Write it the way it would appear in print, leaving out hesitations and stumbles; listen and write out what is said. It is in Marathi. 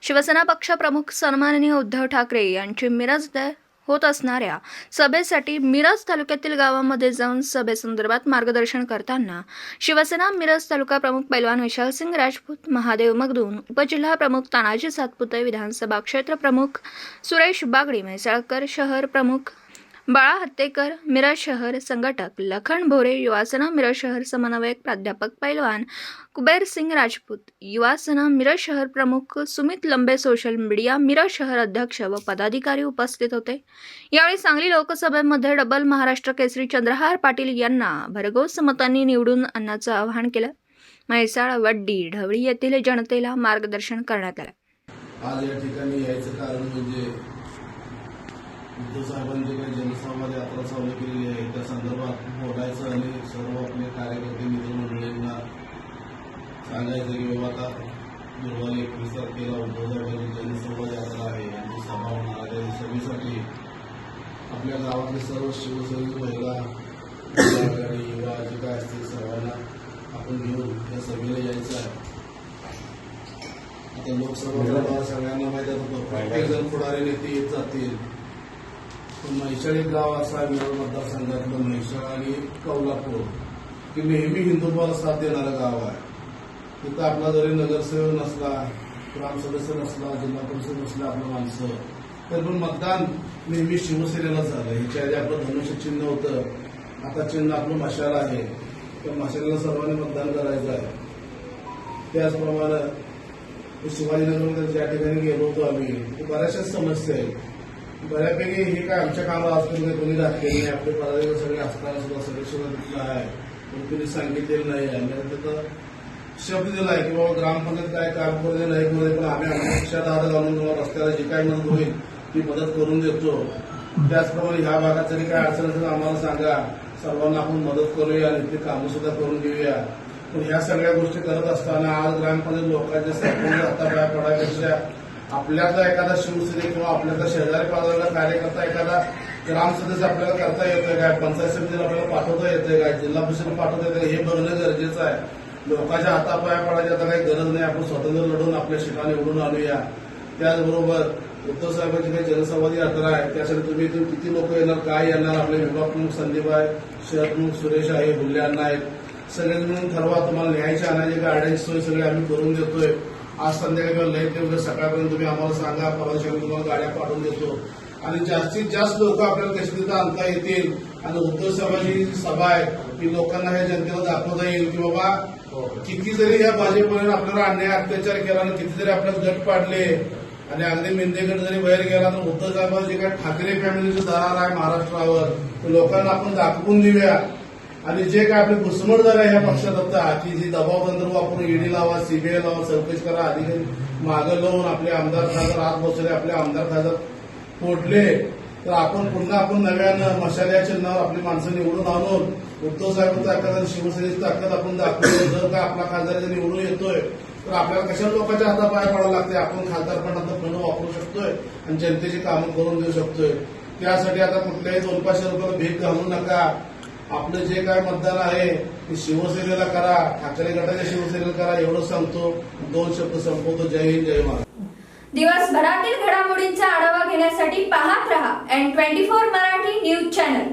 शिवसेना पक्षप्रमुख सन्माननीय उद्धव ठाकरे यांची मिरज होत असणाऱ्या सभेसाठी मिरज तालुक्यातील गावांमध्ये जाऊन सभेसंदर्भात मार्गदर्शन करताना शिवसेना मिरज तालुका प्रमुख पैलवान विशालसिंग राजपूत, महादेव मगदूम, उपजिल्हा प्रमुख तानाजी सातपुते, विधानसभा क्षेत्र प्रमुख सुरेश बागडी, म्हैसाळकर शहर प्रमुख बाळा हत्तेकर, मिरज शहर संघटक लखन भोरे, युवासेना मिरज शहर समन्वयक प्राध्यापक पैलवान कुबेर सिंग राजपूत, युवासेना मिरज शहर प्रमुख सुमित लंबे, सोशल मीडिया मिरज शहर अध्यक्ष व पदाधिकारी उपस्थित होते। यावेळी सांगली लोकसभेमध्ये डबल महाराष्ट्र केसरी चंद्रहार पाटील यांना भरघोस मतांनी निवडून आणण्याचं आवाहन केलं। म्हैसाळ, वड्डी, ढवळी येथील जनतेला मार्गदर्शन करण्यात आलं। आज या ठिकाणी यायचं कारण म्हणजे उद्धव साहेबांची काही जनसंवाद यात्रा चालू केलेली आहे, त्या संदर्भात बोलायचं आणि सर्व आपले कार्यकर्ते मित्रमंडळींना सांगायचं की बाबा आता गुरुवारी 21 तारखेला उद्धव साहेबांची जनसंवाद यात्रा आहे, यांची सभा होणार आहे। सभेसाठी आपल्या गावातले सर्व शिवसैनिक, महिला, युवा जे काय असतील सर्वांना आपण घेऊन या सभेला यायचं आहे। आता लोकसभा सगळ्यांना माहिती आहे, प्रत्येक जण पुढारी नेते येत जातील। म्हैसाळ एक गाव असा मिरज मतदारसंघातलं म्हैसाळ आणि कौलापूर की नेहमी हिंदुत्वाला साथ देणारं गाव आहे। तिथं आपला जरी नगरसेवक नसला, ग्राम सदस्य नसला, जिल्हा परिषद नसला आपलं माणसं, तर पण मतदान नेहमी शिवसेनेला झालं। ह्याच्या आधी आपलं धनुष्य चिन्ह होतं, आता चिन्ह आपलं मशाल आहे, त्या मशालीला सर्वांनी मतदान करायचं आहे। त्याचप्रमाणे शिवाजीनगरमध्ये ज्या ठिकाणी गेलो होतो आम्ही, बऱ्याचशा समस्या आहेत। बऱ्यापैकी हे काय आमच्या कामाला आजपर्यंत कोणी घातलेली नाही, आपले पदाधिकारी सगळे असताना सुद्धा सदस्य आहे, पण कोणी सांगितलेलं नाही आहे। म्हणजे त्याचा शब्द दिला आहे की बाबा ग्रामपंचायत काय काम करू दे नाही करू दे, पण आम्ही आमच्या दादा घालून किंवा रस्त्याला जी काय मदत होईल ती मदत करून देतो। त्याचप्रमाणे ह्या भागात जरी काय अडचण असेल आम्हाला सांगा, सर्वांना आपण मदत करूया आणि ते कामं सुद्धा करून घेऊया। पण ह्या सगळ्या गोष्टी करत असताना आज ग्रामपंचायत लोकांच्या सरपंच हातापाया पडायपेक्षा आपल्यातला एखादा शिवसैनिक किंवा आपल्यातला शेजारी पाजारला कार्यकर्ता, एखादा ग्राम सदस्य आपल्याला करता येतोय काय, पंचायत समितीला आपल्याला पाठवता येतोय काय, जिल्हा परिषदेला पाठवता येतोय, हे बघणं गरजेचं आहे। लोकांच्या हातापाया पडायची आता काही गरज नाही, आपण स्वतंत्र लढून आपल्या शिका निवडून आणूया। त्याचबरोबर उद्धव साहेबांची काही जनसंवाद यात्रा आहे, त्यासाठी तुम्ही इथून किती लोक येणार, काय येणार, आपले विभाग प्रमुख संदीप आहे, शहर प्रमुख सुरेश आहे, हुल्ल्यांना आहेत, सगळे मिळून ठरवा। तुम्हाला न्यायची आणायची गाड्यांची सोय सगळी आम्ही करून देतोय। आज संध्याकाळी किंवा लई ते उद्या सकाळपर्यंत तुम्ही आम्हाला सांगा, परवा दिवशी तुम्हाला गाड्या पाठवून देतो आणि जास्तीत जास्त लोक आपल्याला कशी तिथं आणता येतील। आणि उद्धव साहेबांची सभा आहे की लोकांना ह्या जनतेला दाखवता येईल की बाबा किती जरी या भाजपने आपल्याला अन्याय अत्याचार केला आणि किती जरी आपल्याला गट पाडले आणि अगदी मिंदेगड जरी बाहेर गेला, तर उद्धव साहेबांचं जे काय ठाकरे फॅमिलीचं दरार आहे महाराष्ट्रावर, तर लोकांना आपण दाखवून देऊया। आणि जे काय आपले घुसमटदार आहे ह्या पक्षात आता की जी दबाव तंत्र वापरून ईडी लावा, सीबीआय लावा, चौकशी करा, अधिकारी मागं लावून आपले आमदार खासदार आत बसले, आपले आमदार खासदार फोडले, तर आपण नव्यानं मशाल्या चिन्हावर आपली माणसं निवडून आणून उद्धव साहेबांचं ताकद आणि शिवसेनेची ताकद आपण दाखवतो। जर का आपला खासदार जर निवडून येतोय तर आपल्याला कशा लोकांच्या हातापाया पडायला लागते, आपण खासदार पण आता फंड वापरू शकतोय आणि जनतेची कामं करून देऊ शकतोय। त्यासाठी आता कुठल्याही 200-500 रुपयाला भीक घालू नका। आपलं जे काय मतदान आहे ते शिवसेनेला करा, ठाकरे गटाच्या शिवसेनेला करा, एवढं सांगतो। 2 शब्द संपवतो। जय हिंद, जय महाराष्ट्र। दिवसभरातील घडामोडींचा आढावा घेण्यासाठी पाहत रहा N24 मराठी न्यूज चॅनल।